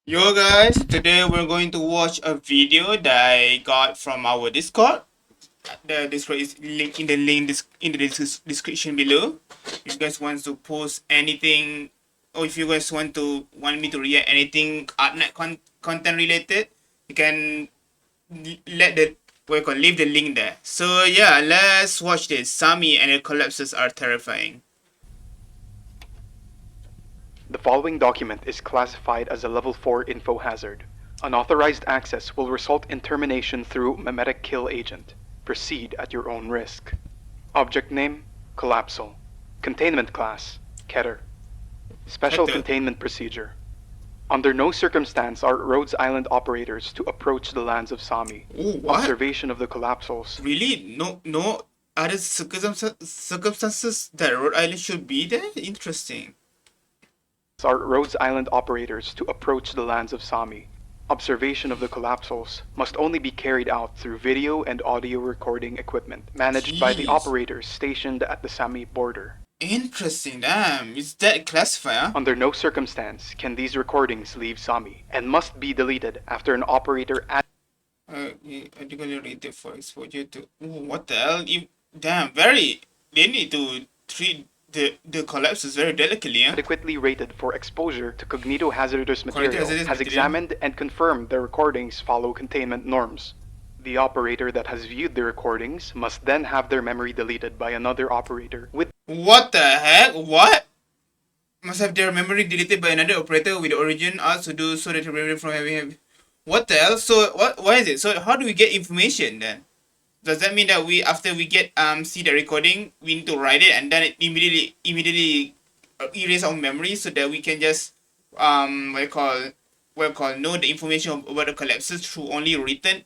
Yo guys, today we're going to watch a video that I got from our Discord. The Discord is linked in the description below. If you guys want to post anything, or if you guys want me to react anything content related, you can let the leave the link there. So yeah, let's watch this. SAMI and the collapses are terrifying. The following document is classified as a Level 4 info hazard. Unauthorized access will result in termination through memetic kill agent. Proceed at your own risk. Object name, COLLAPSAL. Containment class, Keter. Special containment procedure. Under no circumstance are Rhodes Island operators to approach the lands of SAMI. Ooh, what? Observation of the collapsals. Really? No other circumstances that Rhode Island should be there? Interesting. Are Rhodes Island operators to approach the lands of SAMI. Observation of the collapsals must only be carried out through video and audio recording equipment managed by the operators stationed at the SAMI border. Interesting, damn. Is that classified, huh? Under no circumstance can these recordings leave SAMI and must be deleted after an operator Article rated for exposure to... Ooh, what the hell? Damn, very... They need to treat the collapses very delicately, huh? adequately rated for exposure to cognitohazardous material Hazardous has material. examined and confirmed the recordings follow containment norms. The operator that has viewed the recordings must then have their memory deleted by another operator with... What the heck? What? Must have their memory deleted by another operator with the origin also do so that memory from having... What the hell? So why is it? So how do we get information then? Does that mean that after we get see the recording, we need to write it and then it immediately erase our memory so that we can just know the information about the collapses through only written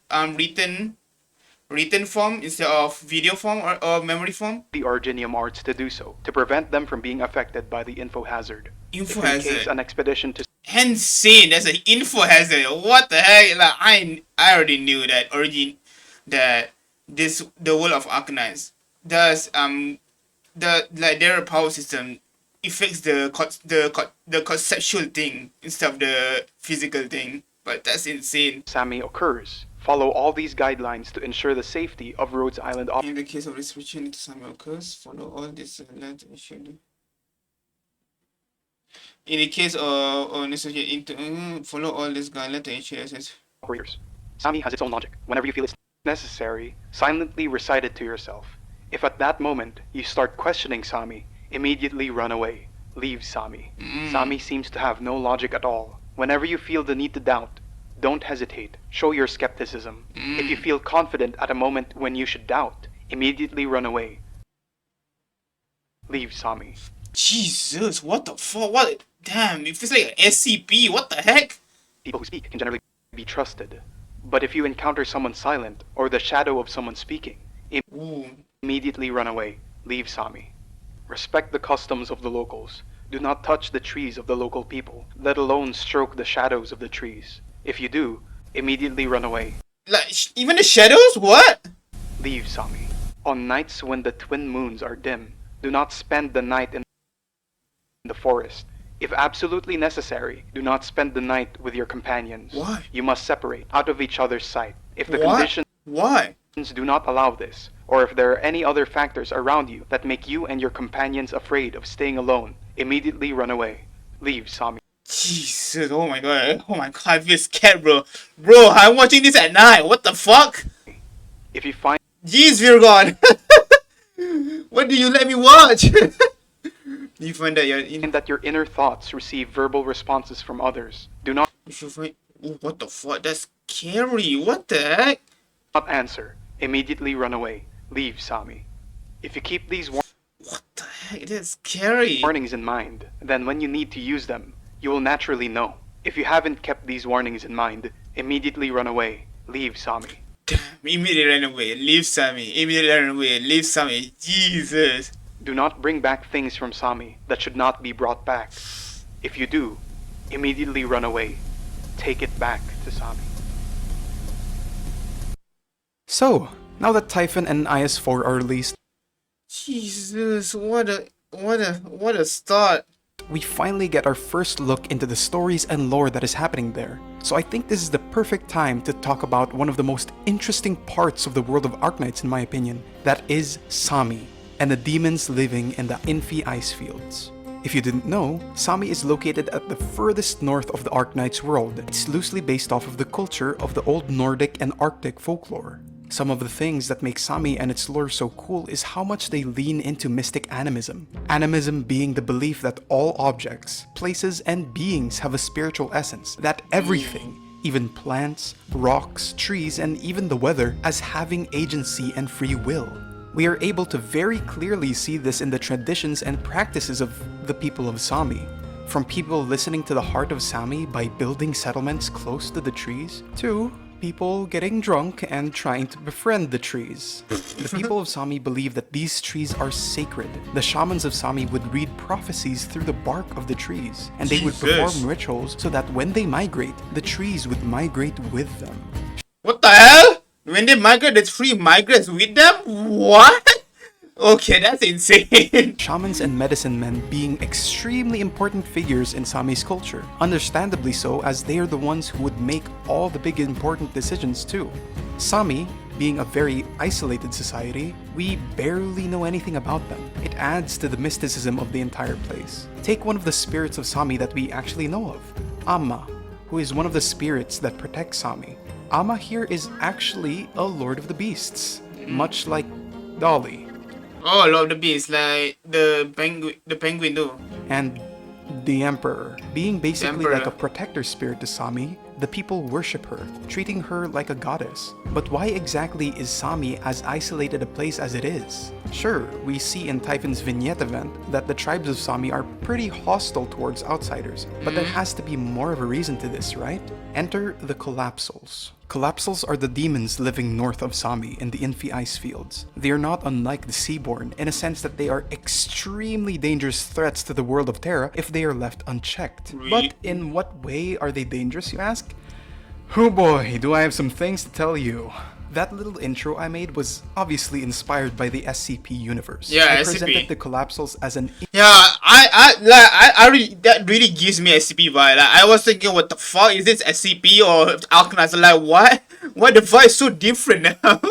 form instead of video form or memory form? the Originium arts to do so, to prevent them from being affected by the info hazard. Info If in hazard. case an expedition to Insane. That's an info hazard. What the heck? Like I already knew that the world of ARKNIGHTS does their power system affects the conceptual thing instead of the physical thing. But that's insane. SAMI occurs, follow all these guidelines to ensure the safety of Rhodes Island In the case of restriction to SAMI occurs, follow all this issue. In the case of necessary follow all this guideline to ensure access. operators. SAMI has its own logic. Whenever you feel it's necessary, silently recite it to yourself. If at that moment you start questioning SAMI, immediately run away. Leave SAMI. SAMI seems to have no logic at all. Whenever you feel the need to doubt, don't hesitate. Show your skepticism. If you feel confident at a moment when you should doubt, immediately run away. Leave SAMI. Jesus, what the fuck? What? Damn, it feels like an SCP. What the heck? People who speak can generally be trusted. But if you encounter someone silent or the shadow of someone speaking, immediately run away. Leave SAMI. Respect the customs of the locals. Do not touch the trees of the local people, let alone stroke the shadows of the trees. If you do, immediately run away. Like, even the shadows? What? Leave SAMI. On nights when the twin moons are dim, do not spend the night in the forest. If absolutely necessary, do not spend the night with your companions. Why? You must separate out of each other's sight. If the What? conditions Why? do not allow this, or if there are any other factors around you that make you and your companions afraid of staying alone, immediately run away. Leave SAMI. Jesus, oh my god, I feel scared, bro. Bro, I'm watching this at night. What the fuck? If you find Jeez, Virgon. What do you let me watch? You find that you're in. that your inner thoughts receive verbal responses from others, do not If you find. Oh, what the fuck? That's scary. What the heck? answer. Immediately run away. Leave SAMI. If you keep these What the heck? That's scary. warnings in mind, then when you need to use them, you will naturally know. If you haven't kept these warnings in mind, immediately run away. Leave SAMI. Damn, immediately run away. Leave SAMI. Immediately run away. Leave SAMI. Jesus. Do not bring back things from SAMI that should not be brought back. If you do, immediately run away. Take it back to SAMI. So, now that Typhon and IS-4 are released, Jesus, what a start. We finally get our first look into the stories and lore that is happening there. So I think this is the perfect time to talk about one of the most interesting parts of the world of Arknights in my opinion. That is SAMI, and the demons living in the Infi ice fields. If you didn't know, SAMI is located at the furthest north of the Arknights world. It's loosely based off of the culture of the old Nordic and Arctic folklore. Some of the things that make SAMI and its lore so cool is how much they lean into mystic animism. Animism being the belief that all objects, places, and beings have a spiritual essence, that everything, even plants, rocks, trees, and even the weather, as having agency and free will. We are able to very clearly see this in the traditions and practices of the people of SAMI. From people listening to the heart of SAMI by building settlements close to the trees, to people getting drunk and trying to befriend the trees. The people of SAMI believe that these trees are sacred. The shamans of SAMI would read prophecies through the bark of the trees, and they would perform rituals so that when they migrate, the trees would migrate with them. What the hell? When they migrate, the tree migrates with them? What? Okay, that's insane. Shamans and medicine men being extremely important figures in Sami's culture. Understandably so, as they are the ones who would make all the big important decisions too. Sami, being a very isolated society, we barely know anything about them. It adds to the mysticism of the entire place. Take one of the spirits of Sami that we actually know of, Amma, who is one of the spirits that protect Sami. Amma here is actually a Lord of the Beasts, much like Dolly. Oh, Lord of the Beast, like the penguin too. And the Emperor, being basically Emperor. like a protector spirit to Sami, the people worship her, treating her like a goddess. But why exactly is Sami as isolated a place as it is? Sure, we see in Typhon's vignette event that the tribes of Sami are pretty hostile towards outsiders, but there has to be more of a reason to this, right? Enter the COLLAPSALs. COLLAPSALs are the demons living north of Sami in the Infi ice fields. They are not unlike the Seaborn in a sense that they are extremely dangerous threats to the world of Terra if they are left unchecked. Really? But in what way are they dangerous, you ask? Oh boy, do I have some things to tell you. That little intro I made was obviously inspired by the SCP universe. Yeah, I SCP. presented the COLLAPSALs as an Yeah, I really, that really gives me SCP vibe. Like, I was thinking, what the fuck is this SCP or ARKNIGHTS? Like, what? Why the vibe is so different now?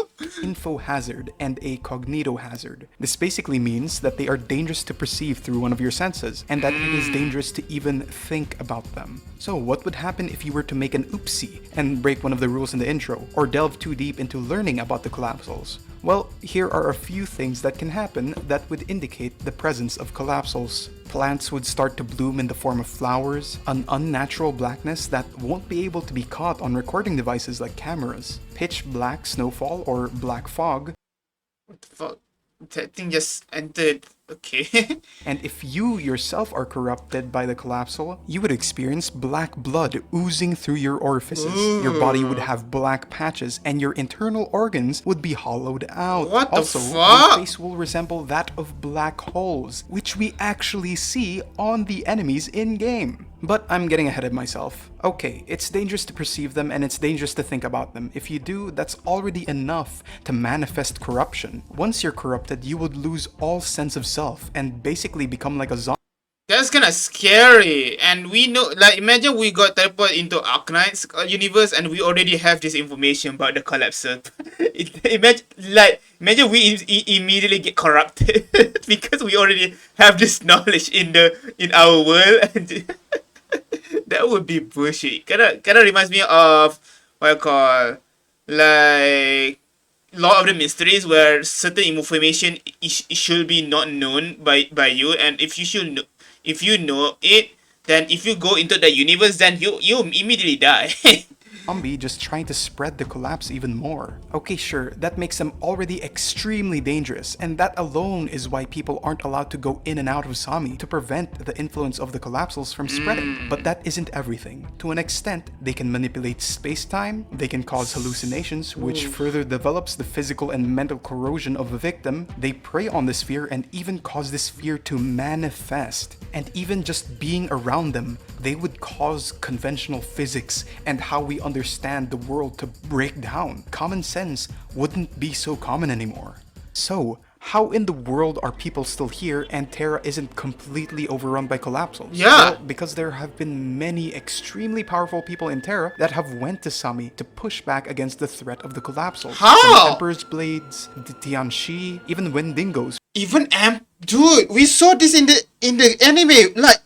info hazard and a cognito hazard. This basically means that they are dangerous to perceive through one of your senses, and that it is dangerous to even think about them. So what would happen if you were to make an oopsie and break one of the rules in the intro, or delve too deep into learning about the COLLAPSALs? Well, here are a few things that can happen that would indicate the presence of COLLAPSALs. Plants would start to bloom in the form of flowers, an unnatural blackness that won't be able to be caught on recording devices like cameras, pitch black snowfall or black fog, What the fuck? That thing just entered. Okay. and if you yourself are corrupted by the COLLAPSAL, you would experience black blood oozing through your orifices. Your body would have black patches, and your internal organs would be hollowed out. What the also, fuck? your face will resemble that of black holes, which we actually see on the enemies in-game. But I'm getting ahead of myself. Okay, it's dangerous to perceive them and it's dangerous to think about them. If you do, that's already enough to manifest corruption. Once you're corrupted, you would lose all sense of self and basically become like a zombie. That's kind of scary. And we know, like, imagine we got teleported into ARKNIGHTS universe and we already have this information about the COLLAPSAL. Imagine we immediately get corrupted because we already have this knowledge in our world. And that would be bullshit. Kinda reminds me of what I call, like, Law of the Mysteries, where certain information it should be not known by you, and if you know it, then if you go into the universe, then you immediately die. Zombie just trying to spread the collapse even more. Okay, sure, that makes them already extremely dangerous, and that alone is why people aren't allowed to go in and out of Sami to prevent the influence of the collapsals from spreading. But that isn't everything. To an extent, they can manipulate space-time, they can cause hallucinations, which further develops the physical and mental corrosion of a victim. They prey on this fear and even cause this fear to manifest. And even just being around them, they would cause conventional physics and how we understand the world to break down. Common sense wouldn't be so common anymore. So, How in the world are people still here and Terra isn't completely overrun by collapsals? Yeah. Well, because there have been many extremely powerful people in Terra that have went to Sami to push back against the threat of the collapsals. How? From Emperor's Blades, the Tianxi, even Wendigos. Even dude, we saw this in the anime. Like,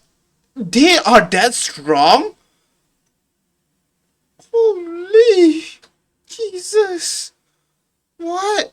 they are that strong. Holy Jesus! What?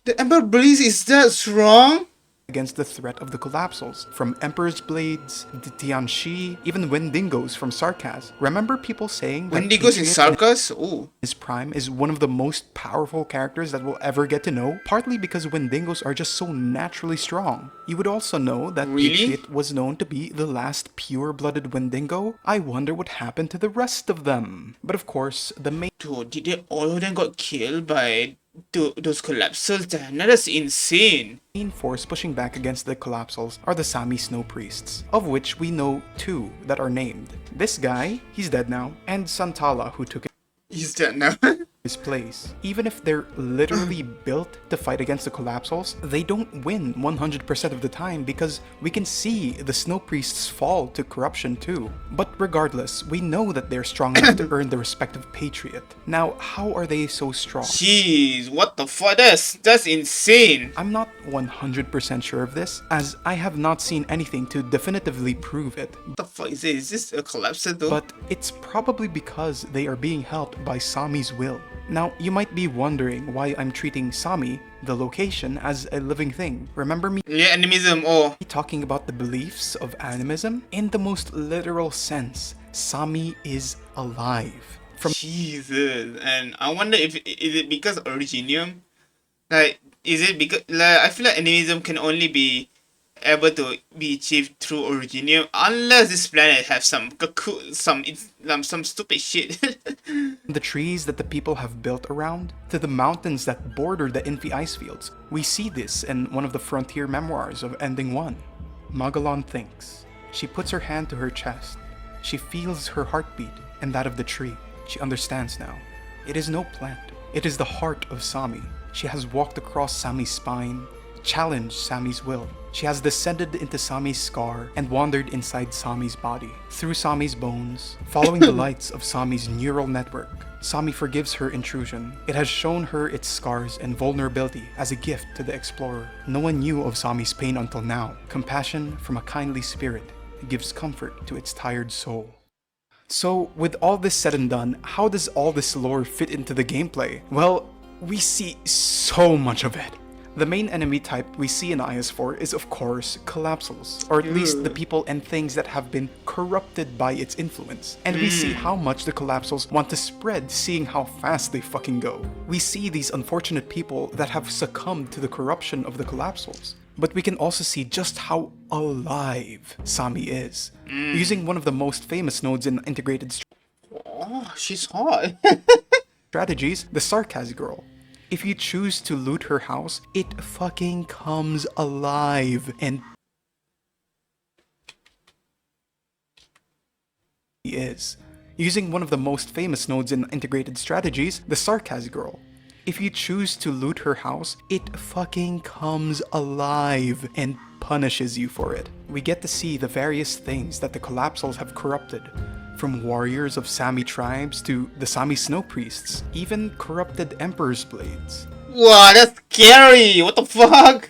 The Emperor Blaze is that strong? Against the threat of the collapsals. From Emperor's Blades, the Tianxi, even Wendigos from Sarkaz. Remember people saying that Wendigos in Patriot Sarkaz? Oh. His Prime is one of the most powerful characters that we'll ever get to know, partly because Wendigos are just so naturally strong. You would also know that Really? Patriot was known to be the last pure-blooded Wendigo. I wonder what happened to the rest of them. But of course, the main Dude, did they all of them got killed by those collapsals? That's insane. force pushing back against the collapsals are the Sami Snow Priests, of which we know 2 that are named. This guy, he's dead now, and Santala, who took He's dead now. his place. Even if they're literally built to fight against the collapsals, they don't win 100% of the time because we can see the Snow Priests fall to corruption too. But regardless, we know that they're strong enough to earn the respect of Patriot. Now, how are they so strong? Jeez, what the fuck? That's insane. I'm not 100% sure of this, as I have not seen anything to definitively prove it. What the fuck is this? Is this a collapsal though? But it's probably because they are being helped by Sami's will. Now, you might be wondering why I'm treating Sami, the location, as a living thing. Remember me Yeah, animism. Oh. talking about the beliefs of animism? In the most literal sense, Sami is alive. From Jesus. And I wonder if is it because Originium? Like, is it because like I feel like animism can only be able to be achieved through Originium unless this planet has some stupid shit. the trees that the people have built around, to the mountains that border the Infi ice fields. We see this in one of the frontier memoirs of Ending 1. Magellan thinks. She puts her hand to her chest. She feels her heartbeat and that of the tree. She understands now. It is no plant. It is the heart of Sami. She has walked across Sami's spine, challenged Sami's will. She has descended into Sami's scar and wandered inside Sami's body. Through Sami's bones, following the lights of Sami's neural network, Sami forgives her intrusion. It has shown her its scars and vulnerability as a gift to the explorer. No one knew of Sami's pain until now. Compassion from a kindly spirit gives comfort to its tired soul. So, with all this said and done, how does all this lore fit into the gameplay? Well, we see so much of it. The main enemy type we see in IS4 is of course collapsals, or at least the people and things that have been corrupted by its influence. And we see how much the collapsals want to spread, seeing how fast they fucking go. We see these unfortunate people that have succumbed to the corruption of the collapsals. But we can also see just how alive Sami is. Using one of the most famous nodes in integrated Oh, she's hot. strategies, the Sarkaz girl. If you choose to loot her house, it fucking comes alive and is. Using one of the most famous nodes in integrated strategies, the Sarkaz girl. If you choose to loot her house, it fucking comes alive and punishes you for it. We get to see the various things that the collapsals have corrupted. From warriors of Sami tribes to the Sami Snow Priests, even corrupted Emperor's Blades. Wow, that's scary. What the fuck?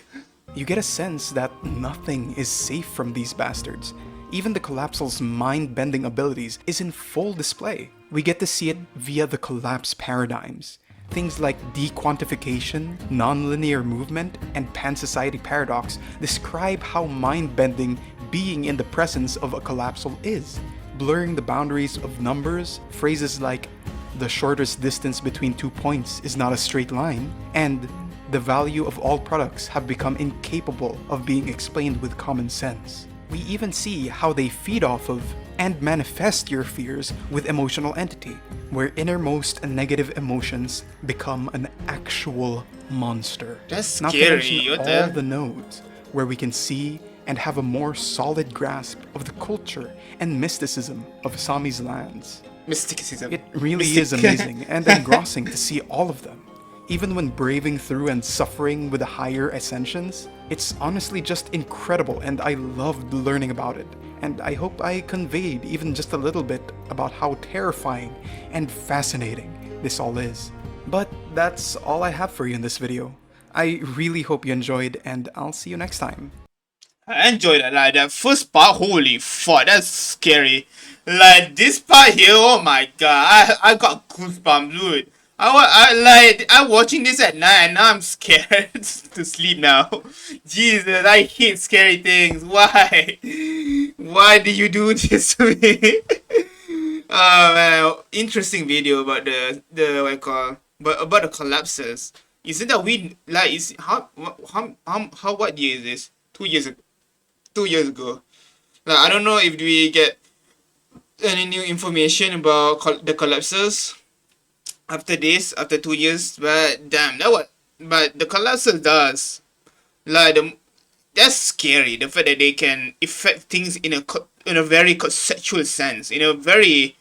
You get a sense that nothing is safe from these bastards. Even the collapsal's mind-bending abilities is in full display. We get to see it via the collapse paradigms. Things like dequantification, non-linear movement, and pan-society paradox describe how mind-bending being in the presence of a collapsal is. Blurring the boundaries of numbers, phrases like the shortest distance between 2 points is not a straight line, and the value of all products have become incapable of being explained with common sense. We even see how they feed off of and manifest your fears with emotional entity, where innermost negative emotions become an actual monster. That's Not to scary. mention What all the? the nodes, where we can see and have a more solid grasp of the culture and mysticism of Sami's lands. Mysticism. It really is amazing and engrossing to see all of them. even when braving through and suffering with the higher ascensions. It's honestly just incredible, and I loved learning about it. And I hope I conveyed even just a little bit about how terrifying and fascinating this all is. But that's all I have for you in this video. I really hope you enjoyed, and I'll see you next time. I enjoyed it. Like that first part, holy fuck, that's scary. Like this part here, oh my god, I got goosebumps, dude. I'm watching this at night and now I'm scared to sleep now. Jesus, I hate scary things. Why? Why do you do this to me? Oh man, interesting video about the what I call, but about the collapses. Isn't that we like is how what year is this? 2 years ago. 2 years ago. Like I don't know if we get any new information about the collapses after this, after 2 years. But damn, that what. But the collapses does like that's scary. The fact that they can affect things in a very conceptual sense, in a very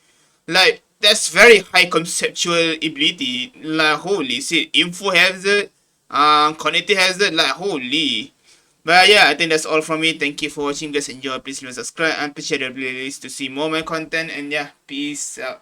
like that's very high conceptual ability. Like holy shit, info hazard, cognitive hazard. Like holy. But yeah, I think that's all from me. Thank you for watching. Guys, enjoy. Please leave a subscribe and please share the playlist to see more of my content. And yeah, peace out.